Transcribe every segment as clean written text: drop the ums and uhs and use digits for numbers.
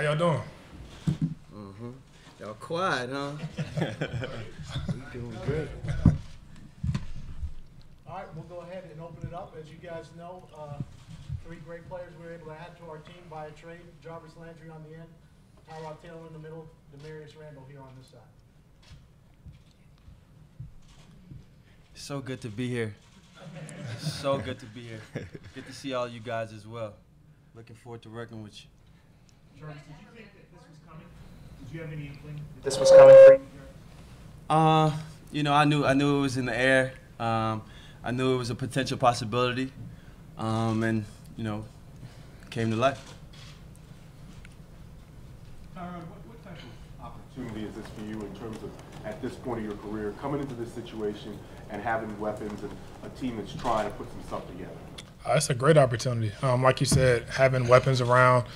How y'all doing? Y'all quiet, huh? We doing good. All right, we'll go ahead and open it up. As you guys know, three great players we were able to add to our team by a trade. Jarvis Landry on the end, Tyrod Taylor in the middle, Demarius Randall here on this side. So good to be here. So good to be here. Good to see all you guys as well. Looking forward to working with you. Jarvis, did you think that this was coming? Did you have any inkling that this was coming for you? You know, I knew it was in the air. I knew it was a potential possibility, and you know, came to life. Tyrod, what type of opportunity is this for you in terms of, at this point of your career, coming into this situation and having weapons and a team that's trying to put some stuff together? It's a great opportunity. Like you said, having weapons around.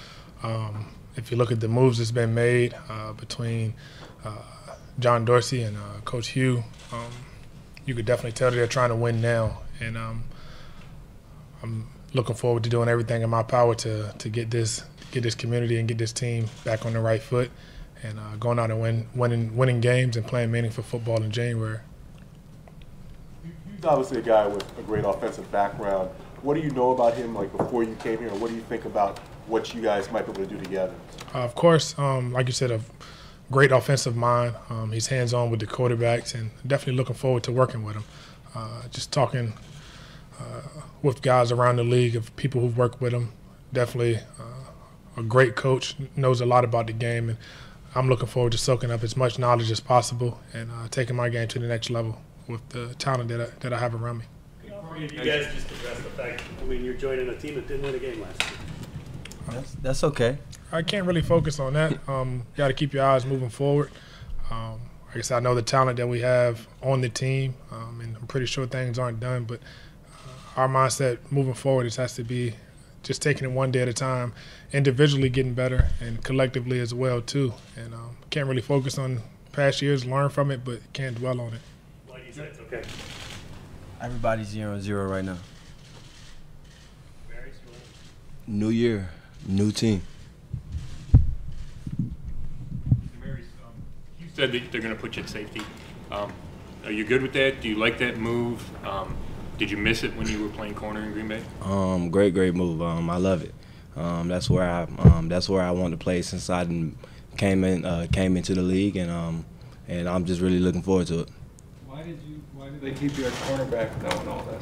If you look at the moves that's been made between John Dorsey and Coach Hugh, you could definitely tell that they're trying to win now. And I'm looking forward to doing everything in my power to get this community and get this team back on the right foot and going out and winning games and playing meaningful football in January. He's obviously a guy with a great offensive background. What do you know about him, like, before you came here, or what do you think about what you guys might be able to do together? Of course, like you said, a great offensive mind. He's hands-on with the quarterbacks, and definitely looking forward to working with him. Just talking with guys around the league, of people who've worked with him. Definitely a great coach, knows a lot about the game, and I'm looking forward to soaking up as much knowledge as possible and taking my game to the next level with the talent that I have around me. You guys just addressed the fact, you're joining a team that didn't win a game last year. That's okay. I can't really focus on that. Got to keep your eyes moving forward. Like I said, I know the talent that we have on the team, and I'm pretty sure things aren't done, but our mindset moving forward has to be just taking it one day at a time, individually getting better, and collectively as well, too. And can't really focus on past years, learn from it, but can't dwell on it. Why do you say it's okay? Everybody's 0-0 right now. New year, new team. You said that they're going to put you at safety. Are you good with that? Do you like that move? Did you miss it when you were playing corner in Green Bay? Great move. I love it. That's where I want to play since I came into the league, and I'm just really looking forward to it. Why did they keep you at cornerback knowing all that?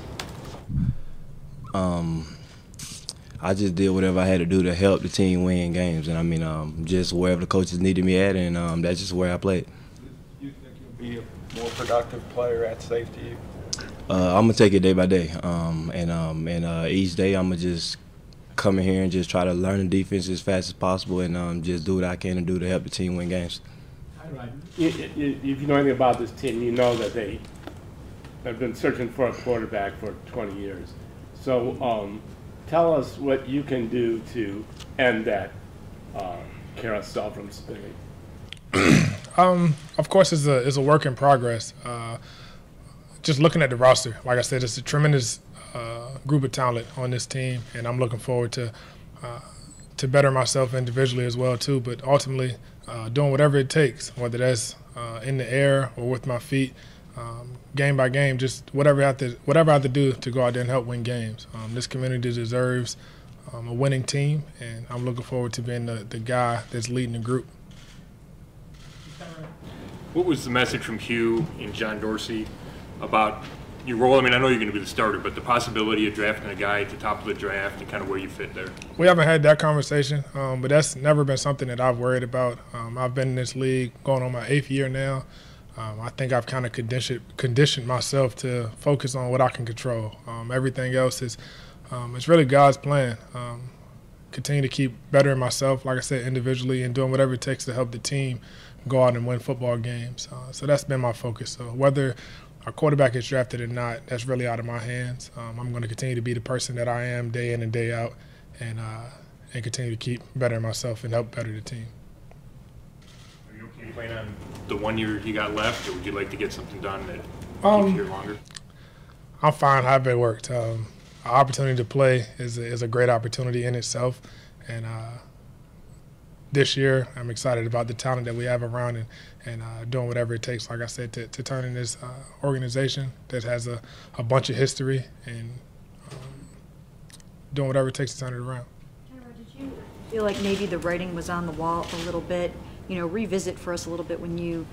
I just did whatever I had to do to help the team win games, and just wherever the coaches needed me at, and that's just where I played. Do you think you'll be a more productive player at safety? I'm gonna take it day by day, and each day I'm gonna just come in here and just try to learn the defense as fast as possible, and just do what I can to do to help the team win games. If you know anything about this team, you know that they have been searching for a quarterback for 20 years. So tell us what you can do to end that carousel from spinning. Of course, it's a work in progress. Just looking at the roster, like I said, it's a tremendous group of talent on this team, and I'm looking forward to better myself individually as well too. But ultimately, doing whatever it takes, whether that's in the air or with my feet, game by game, just whatever I have to do to go out there and help win games. This community deserves a winning team, and I'm looking forward to being the guy that's leading the group. What was the message from Hugh and John Dorsey about your role? I know you're going to be the starter, but the possibility of drafting a guy at the top of the draft and kind of where you fit there. We haven't had that conversation, but that's never been something that I've worried about. I've been in this league going on my 8th year now. I think I've kind of conditioned myself to focus on what I can control. Everything else is it's really God's plan. Continue to keep bettering myself, like I said, individually, and doing whatever it takes to help the team go out and win football games. So that's been my focus. So whether our quarterback is drafted or not, that's really out of my hands. I'm going to continue to be the person that I am day in and day out, and continue to keep bettering myself and help better the team. Are you okay playing on the 1 year you got left, or would you like to get something done that keeps you here longer? I'm fine however it worked. An opportunity to play is a great opportunity in itself, and this year. I'm excited about the talent that we have around and doing whatever it takes, like I said, to turn in this organization that has a bunch of history and doing whatever it takes to turn it around. Tyrod, did you feel like maybe the writing was on the wall a little bit? You know, revisit for us a little bit when you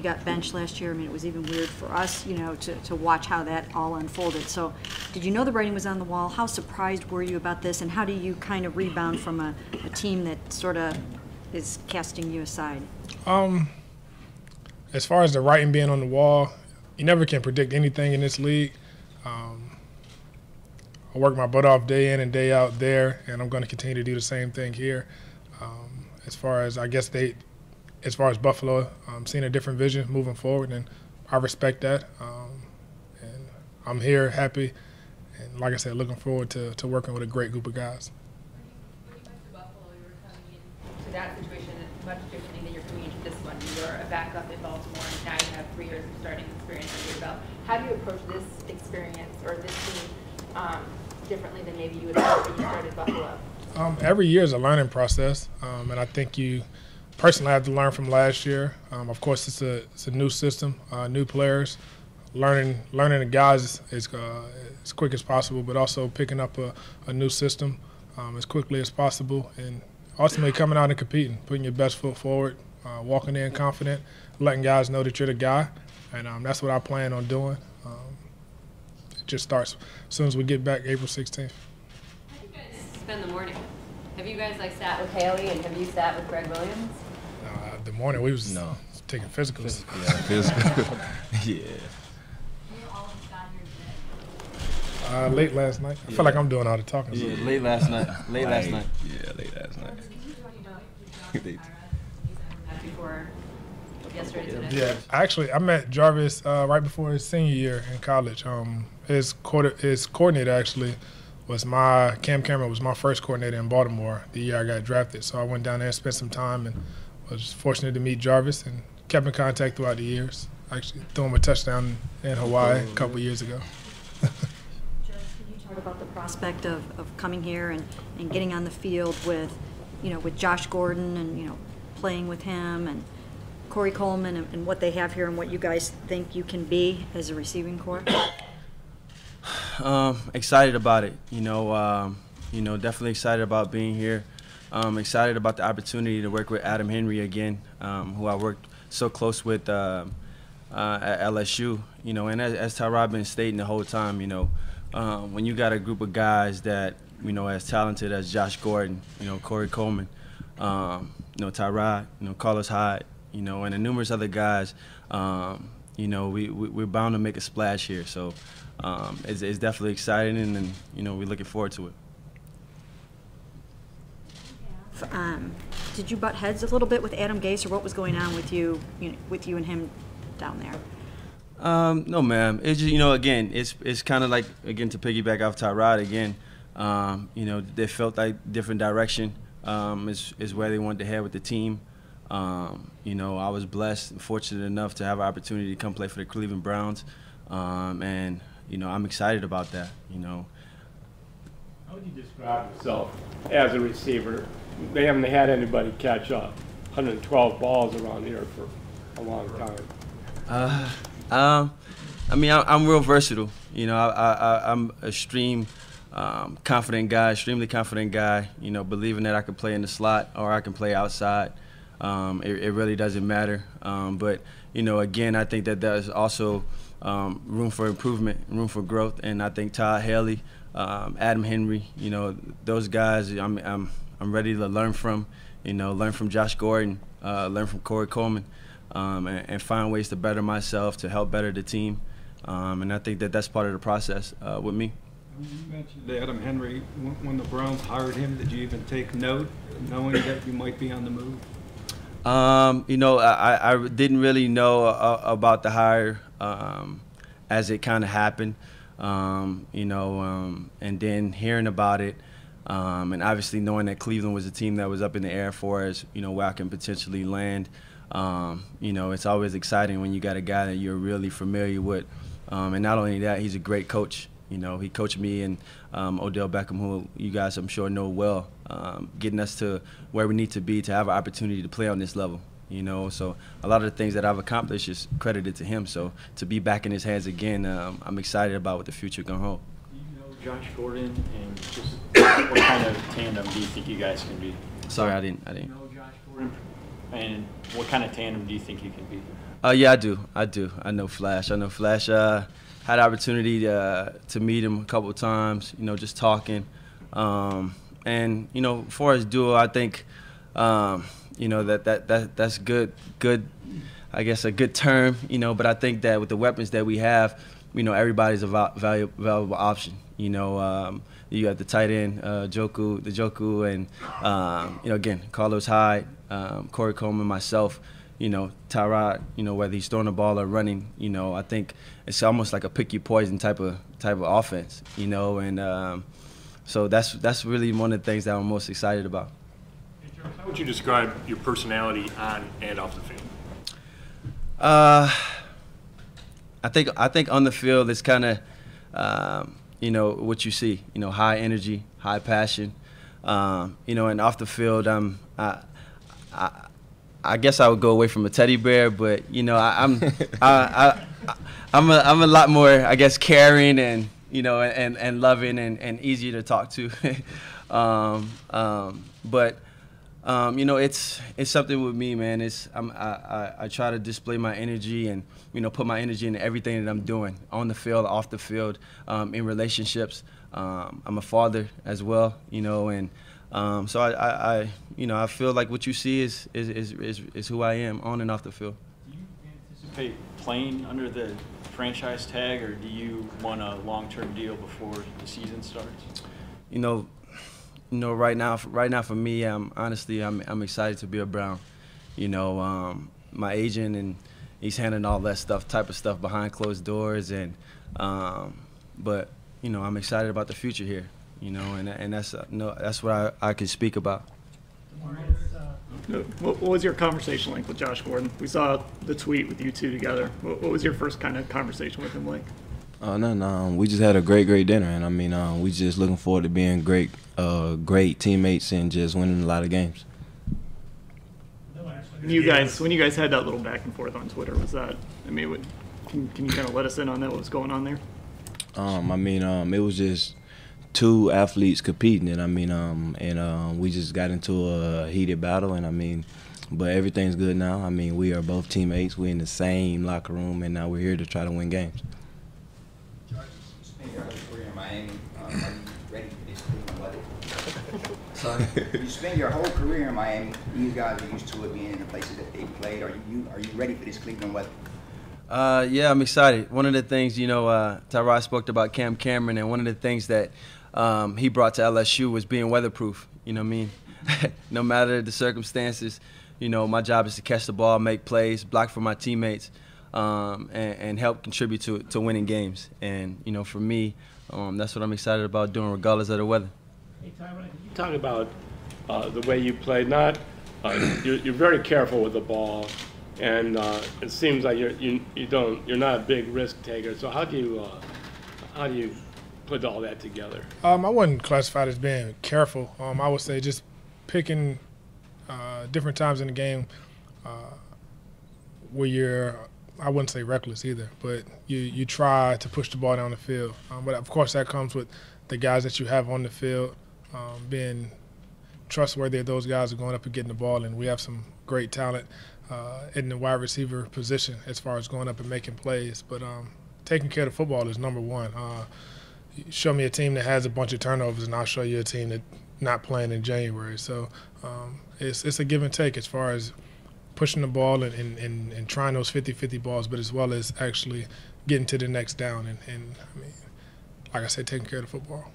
got benched last year. I mean, it was even weird for us, you know, to watch how that all unfolded. So did you know the writing was on the wall? How surprised were you about this, and how do you kind of rebound from a team that sort of is casting you aside? As far as the writing being on the wall, you never can predict anything in this league. I work my butt off day in and day out there, and I'm going to continue to do the same thing here. As far as as far as Buffalo, seeing a different vision moving forward, and I respect that. And I'm here, happy, and like I said, looking forward to working with a great group of guys. When you went to Buffalo, you were coming into that situation much differently than you're coming into this one. You were a backup in Baltimore, and now you have 3 years of starting experience under your belt. How do you approach this experience or this team differently than maybe you would have when you started Buffalo? Every year is a learning process, and I think you personally have to learn from last year. Of course, it's a new system, new players, learning the guys as quick as possible, but also picking up a new system as quickly as possible, and ultimately coming out and competing, putting your best foot forward, walking in confident, letting guys know that you're the guy, and that's what I plan on doing. It just starts as soon as we get back April 16th. How do you guys spend the morning? Have you guys sat with Haley, and have you sat with Greg Williams? The morning we was taking physicals. Yeah, physical. Yeah. Late last night. I feel like I'm doing all the talking. Yeah, late last night. Late last night. Yeah, late last night. Before yesterday, today? Yeah, actually, I met Jarvis right before his senior year in college. His coordinator actually was Cam Cameron was my first coordinator in Baltimore the year I got drafted. So I went down there and spent some time and was fortunate to meet Jarvis and kept in contact throughout the years. Actually threw him a touchdown in Hawaii a couple years ago. Can you talk about the prospect of coming here and getting on the field with, with Josh Gordon and, playing with him and Corey Coleman and what they have here and what you guys think you can be as a receiving corps? Excited about it. Definitely excited about being here. Excited about the opportunity to work with Adam Henry again, who I worked so close with at LSU. And as Tyrod been stating the whole time, when you got a group of guys that as talented as Josh Gordon, Corey Coleman, Tyrod, Carlos Hyde, and the numerous other guys, we're bound to make a splash here. So it's definitely exciting, and we're looking forward to it. Did you butt heads a little bit with Adam Gase, or what was going on with you and him down there? No, ma'am. It's just, again, it's kind of like, again, to piggyback off Tyrod again. They felt like different direction is where they wanted to head with the team. I was blessed and fortunate enough to have an opportunity to come play for the Cleveland Browns, and I'm excited about that. How would you describe yourself as a receiver? They haven't had anybody catch up 112 balls around here for a long time. I'm real versatile. I'm a extremely confident guy. Believing that I can play in the slot or I can play outside. It really doesn't matter. But again, I think that there's also room for improvement, room for growth, and I think Todd Haley, Adam Henry, those guys, I'm ready to learn from. Learn from Josh Gordon, learn from Corey Coleman, and find ways to better myself, to help better the team. And I think that that's part of the process with me. You mentioned Adam Henry. When the Browns hired him, did you even take note, knowing that you might be on the move? I didn't really know about the hire as it kind of happened, and then hearing about it, and obviously knowing that Cleveland was a team that was up in the air for us, where I can potentially land. It's always exciting when you got a guy that you're really familiar with, and not only that, he's a great coach. You know, he coached me and Odell Beckham, who you guys I'm sure know well, getting us to where we need to be to have an opportunity to play on this level. You know, so a lot of the things that I've accomplished is credited to him. So to be back in his hands again, I'm excited about what the future gonna hold. Do you know Josh Gordon, and just what kind of tandem do you think you guys can be? Sorry, I didn't. Do you know Josh Gordon, and what kind of tandem do you think you can be? Yeah, I do. I know Flash. Had the opportunity to meet him a couple of times. You know, just talking, and you know, as far as duo, I think. You know, that's good, I guess a good term, you know, but I think that with the weapons that we have, you know, everybody's a valuable option. You know, you got the tight end, Joku, and, you know, again, Carlos Hyde, Corey Coleman, myself, you know, Tyrod, you know, whether he's throwing the ball or running, you know, I think it's almost like a pick your poison type of offense, you know, and so that's really one of the things that I'm most excited about. How would you describe your personality on and off the field? I think on the field it's kind of, you know, what you see. You know, high energy, high passion. You know, and off the field, I guess I would go away from a teddy bear, but you know, I'm a lot more, I guess, caring and you know, and loving and easier to talk to. But you know, it's something with me, man. I try to display my energy and you know put my energy into everything that I'm doing on the field, off the field, in relationships. I'm a father as well, you know, and so I you know I feel like what you see is who I am on and off the field. Do you anticipate playing under the franchise tag, or do you want a long-term deal before the season starts? You know, right now for me, honestly, I'm excited to be a Brown. You know, my agent and he's handling all that type of stuff behind closed doors, and but you know, I'm excited about the future here. You know, and that's what I can speak about. What was your conversation like with Josh Gordon? We saw the tweet with you two together. What was your first kind of conversation with him like? No. We just had a great dinner, and I mean, we just looking forward to being great teammates and just winning a lot of games. When you guys had that little back and forth on Twitter, was that? I mean, can you kind of let us in on that? What was going on there? I mean, it was just two athletes competing, and I mean, we just got into a heated battle, and I mean, but everything's good now. I mean, we are both teammates. We're in the same locker room, and now we're here to try to win games. Your whole career in Miami, are you ready for this Cleveland weather? So you spend your whole career in Miami. These guys are used to it being in the places that they played. Are you ready for this Cleveland weather? Yeah, I'm excited. One of the things, you know, Tyrod spoke about Cam Cameron, and one of the things that he brought to LSU was being weatherproof. You know what I mean? No matter the circumstances, you know, my job is to catch the ball, make plays, block for my teammates. And help contribute to winning games. And, you know, for me, that's what I'm excited about doing regardless of the weather. Hey, Tyrod, you talk about the way you play. You're very careful with the ball, and it seems like you're not a big risk taker. So how do you put all that together? I wouldn't classify it as being careful. I would say just picking different times in the game where you're, I wouldn't say reckless either, but you try to push the ball down the field. But of course that comes with the guys that you have on the field, being trustworthy of those guys are going up and getting the ball, and we have some great talent in the wide receiver position as far as going up and making plays. But taking care of the football is number one. Show me a team that has a bunch of turnovers, and I'll show you a team that's not playing in January. So it's a give and take as far as pushing the ball and trying those 50-50 balls, but as well as actually getting to the next down and I mean, like I said, taking care of the football.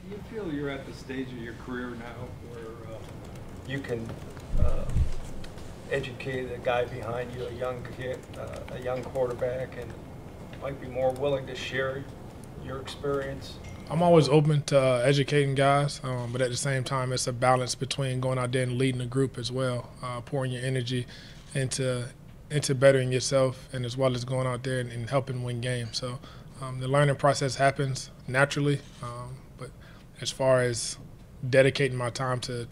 Do you feel you're at the stage of your career now where you can educate the guy behind you, a young kid, a young quarterback, and might be more willing to share your experience? I'm always open to educating guys, but at the same time, it's a balance between going out there and leading the group as well, pouring your energy into bettering yourself, and as well as going out there and helping win games. So The learning process happens naturally, but as far as dedicating my time to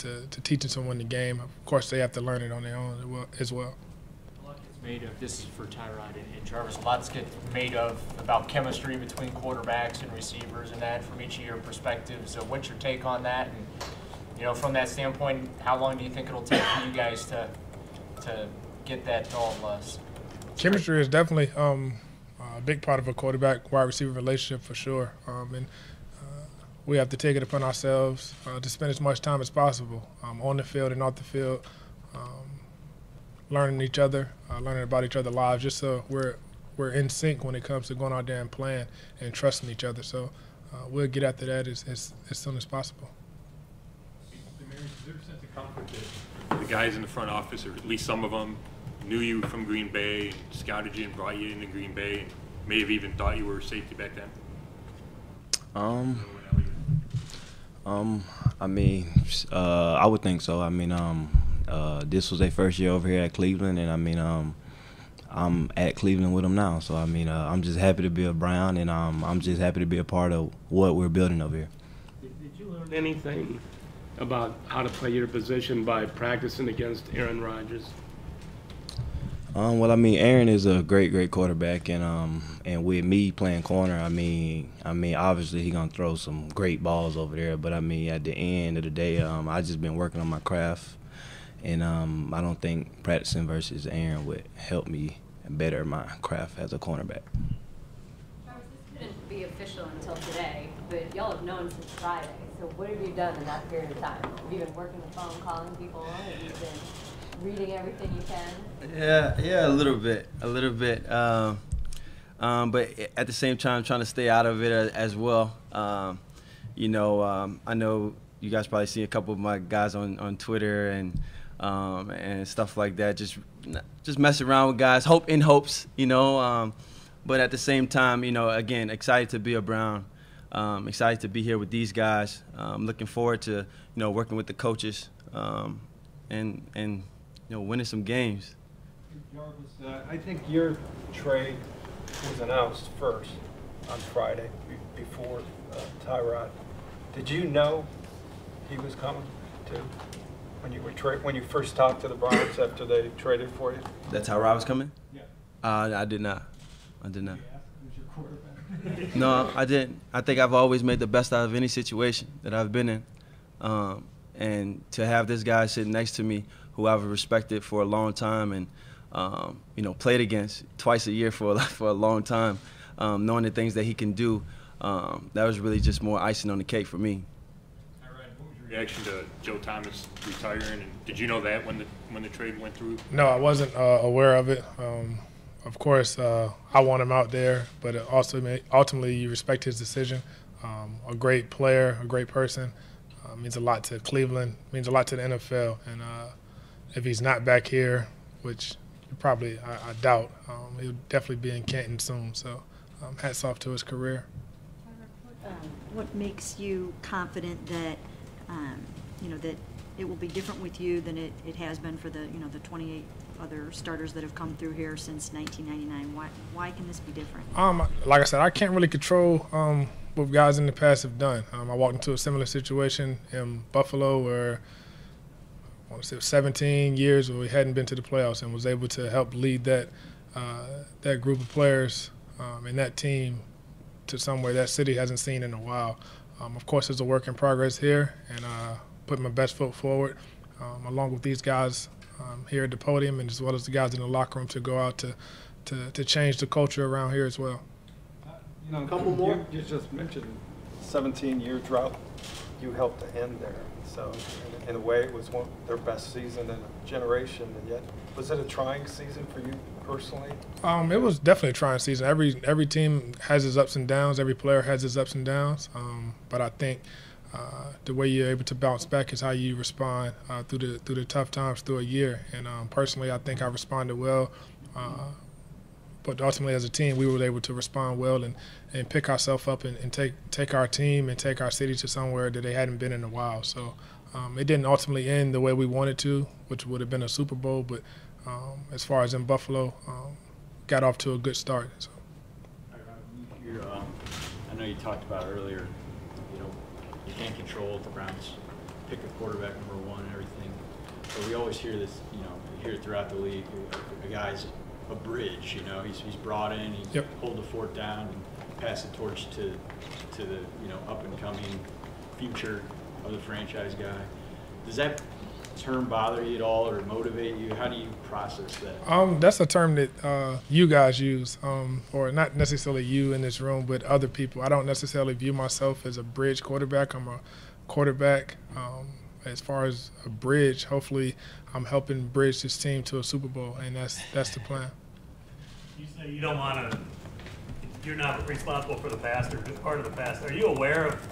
teaching someone the game, of course they have to learn it on their own as well. A lot gets made of, this is for Tyrod and Jarvis, a lot gets made of about chemistry between quarterbacks and receivers and that from each of your perspectives. So what's your take on that? And, from that standpoint, how long do you think it'll take for you guys to get that all Chemistry is definitely a big part of a quarterback-wide receiver relationship for sure. We have to take it upon ourselves to spend as much time as possible on the field and off the field, learning each other, learning about each other's lives, just so we're in sync when it comes to going out there and playing and trusting each other. So we'll get after that as soon as possible. Is there a sense of comfort that the guys in the front office, or at least some of them, knew you from Green Bay, scouted you and brought you into Green Bay, and may have even thought you were a safety back then? I would think so. This was their first year over here at Cleveland, and I'm at Cleveland with them now. So I'm just happy to be a Brown, and I'm just happy to be a part of what we're building over here. Did you learn anything about how to play your position by practicing against Aaron Rodgers? Aaron is a great quarterback, and with me playing corner, obviously he's gonna throw some great balls over there. But at the end of the day, I just been working on my craft, and I don't think practicing versus Aaron would help me better my craft as a cornerback. Travis, this couldn't be official until today, but y'all have known since Friday. So what have you done in that period of time? Have you been working the phone, calling people? Have you been reading everything you can? Yeah, a little bit. But at the same time, trying to stay out of it as well. I know you guys probably see a couple of my guys on Twitter and stuff like that. Just messing around with guys, hopes. But at the same time, again, excited to be a Brown. Excited to be here with these guys. Looking forward to working with the coaches and winning some games. Jarvis, I think your trade was announced first on Friday before Tyrod. Did you know he was coming too when you first talked to the Browns after they traded for you? That Tyrod was coming? Yeah. I did not. No, I didn't. I think I've always made the best out of any situation that I've been in. And to have this guy sitting next to me who I've respected for a long time and, played against twice a year for a long time, knowing the things that he can do, that was really just more icing on the cake for me. Tyrod, what was your reaction to Joe Thomas retiring? And did you know that when the trade went through? No, I wasn't aware of it. Of course, I want him out there, but ultimately you respect his decision. A great player, a great person, means a lot to Cleveland, means a lot to the NFL. And if he's not back here, which probably I doubt, he'll definitely be in Canton soon. So hats off to his career. What makes you confident that that it will be different with you than it has been for the 28 other starters that have come through here since 1999? Why can this be different? Like I said, I can't really control what guys in the past have done. I walked into a similar situation in Buffalo where I want to say it was 17 years where we hadn't been to the playoffs and was able to help lead that group of players and that team to somewhere that city hasn't seen in a while. Of course, it's a work in progress here, and put my best foot forward along with these guys here at the podium, and as well as the guys in the locker room to go out to change the culture around here as well. A couple more. You just mentioned 17-year drought. You helped to end there. So in a way, it was their best season in a generation. And yet, was it a trying season for you personally? It was definitely a trying season. Every team has its ups and downs. Every player has its ups and downs. But I think the way you're able to bounce back is how you respond through the tough times through a year. And personally, I think I responded well. But ultimately, as a team, we were able to respond well and pick ourselves up and take our team and take our city to somewhere that they hadn't been in a while. So it didn't ultimately end the way we wanted to, which would have been a Super Bowl. But as far as in Buffalo, got off to a good start. So. Your know you talked about earlier, you know, you can't control if the Browns pick a quarterback #1 and everything. But we always hear this, you know, hear it throughout the league. A guy's a bridge, you know. He's brought in, he hold the fort down and pass the torch to the, you know, up and coming future of the franchise guy. Does that term bother you at all or motivate you? How do you process that? That's a term that you guys use, or not necessarily you in this room, but other people. I don't necessarily view myself as a bridge quarterback. I'm a quarterback. As far as a bridge, hopefully I'm helping bridge this team to a Super Bowl, and that's the plan. You say you don't want to, you're not responsible for the past or part of the past. Are you aware of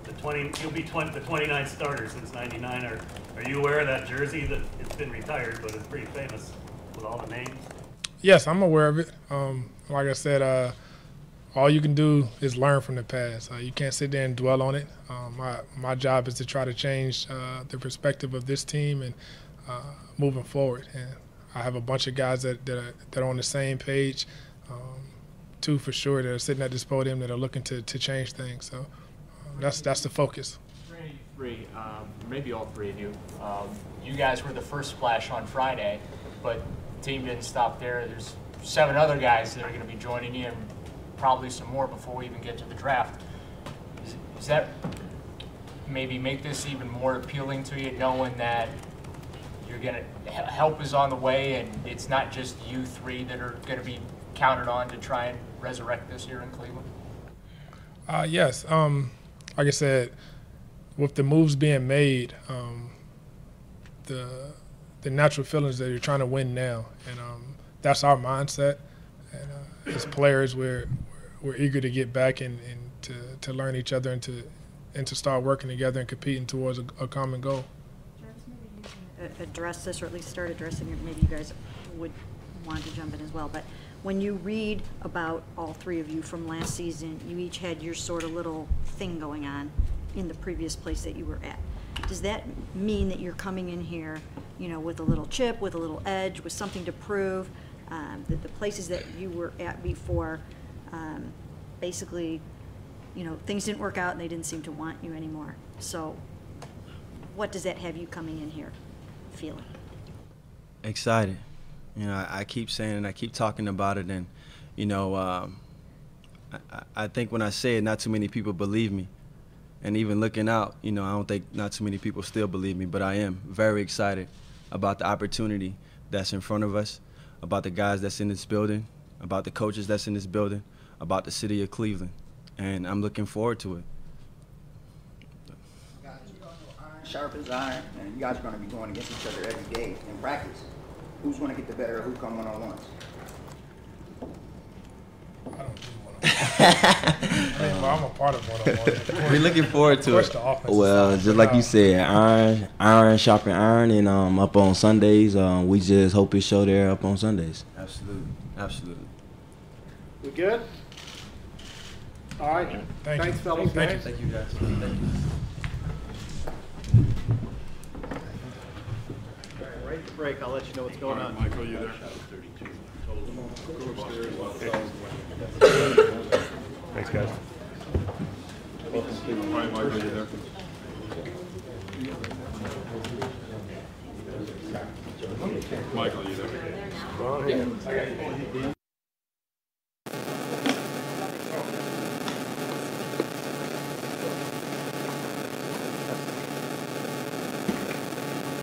the 20, you'll be the 29th starter since '99, are you aware of that jersey that it's been retired, but it's pretty famous with all the names? Yes, I'm aware of it. Like I said, all you can do is learn from the past. You can't sit there and dwell on it. My job is to try to change the perspective of this team and moving forward. And I have a bunch of guys that are on the same page, two for sure, that are sitting at this podium that are looking to change things. So that's the focus. Maybe all three of you. You guys were the first splash on Friday, but the team didn't stop there. There's 7 other guys that are going to be joining you, and probably some more before we even get to the draft. Does that maybe make this even more appealing to you, knowing that you're going to help is on the way, and it's not just you 3 that are going to be counted on to try and resurrect this here in Cleveland? Yes. Like I said, with the moves being made, the natural feelings that you're trying to win now, and that's our mindset. And as players, we're eager to get back and to learn each other and to start working together and competing towards a common goal. Jarvis, maybe you can address this, or at least start addressing it. Maybe you guys would want to jump in as well. But when you read about all 3 of you from last season, you each had your sort of little thing going on in the previous place that you were at. Does that mean that you're coming in here, you know, with a little chip, with a little edge, with something to prove? That the places that you were at before, basically, you know, things didn't work out and they didn't seem to want you anymore. So what does that have you coming in here feeling? Excited. You know, I keep saying it, I keep talking about it, and, you know, I think when I say it, not too many people believe me. And even looking out, you know, I don't think not too many people still believe me, but I am very excited about the opportunity that's in front of us, about the guys that's in this building, about the coaches that's in this building, about the city of Cleveland. And I'm looking forward to it. Guys, iron sharpens iron, and you guys are going to be going against each other every day in practice. Who's going to get the better of who come one-on-ones? I don't do one-on-one. I'm a part of one-on-one. We're looking forward to it. Well, just like you said, iron sharpen iron, and up on Sundays, we just hope it show there up on Sundays. Absolutely, absolutely. We good? All right. Thanks, fellas. Thank you, guys. Thank you. Right at the break, I'll let you know what's going on. Michael, you there? Thanks, guys. All right, Michael, you there? Michael, you there?